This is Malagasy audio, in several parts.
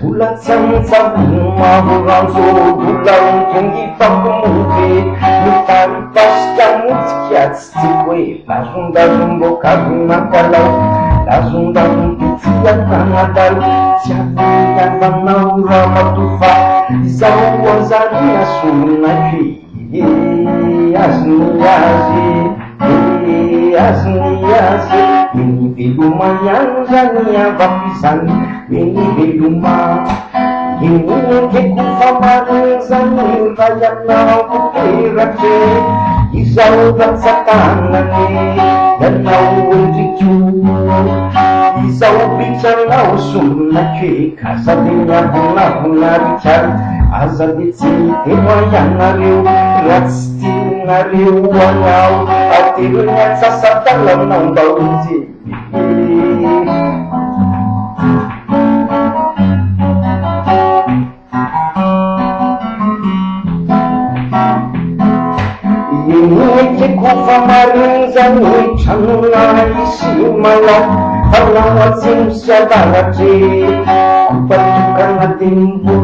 Tulang sang mahuranzo tulang tinggi pakumudi mitari pasca mutkiat stikwe lazung bokagung makalau lazung pitian tangadal siapa yang menau ramatufa izau wazani asunaki asni ini biluma yang zania bapisan ini biluma ini kekufa maring zani rakyat nau putirace izau dan satanani dan nau unjicu izau bicara nau sunaki kasadinya huna bicara azaditsi tewa yang ngariu ratsti ngariu wanyau atirnya sasat dalam nambau uji ini kekufa maring zani chanuna isi malam halawat simsya baraji kupatukan hatimu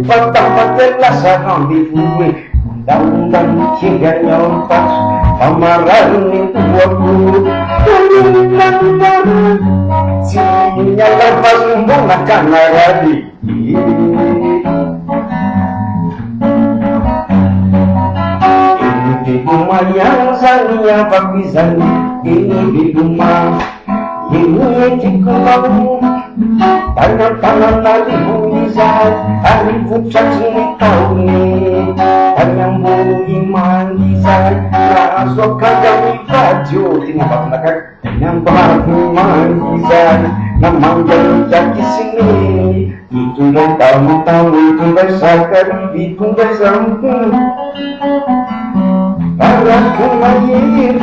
patah-patah lasaran dibuat undang-undang hingga nyompas amaran itu aku sinya lepas menggunakan naradi ini di rumah yang zania bagi zani ini di rumah ini di kau tangan-tangan dari Buizat dari pucat sini tahu nih yang iman Izat rasok kagak baju tinggal bakal yang iman Izat namang jadi sini itu dan tahu itu bersakar itu bersangkut para kumayir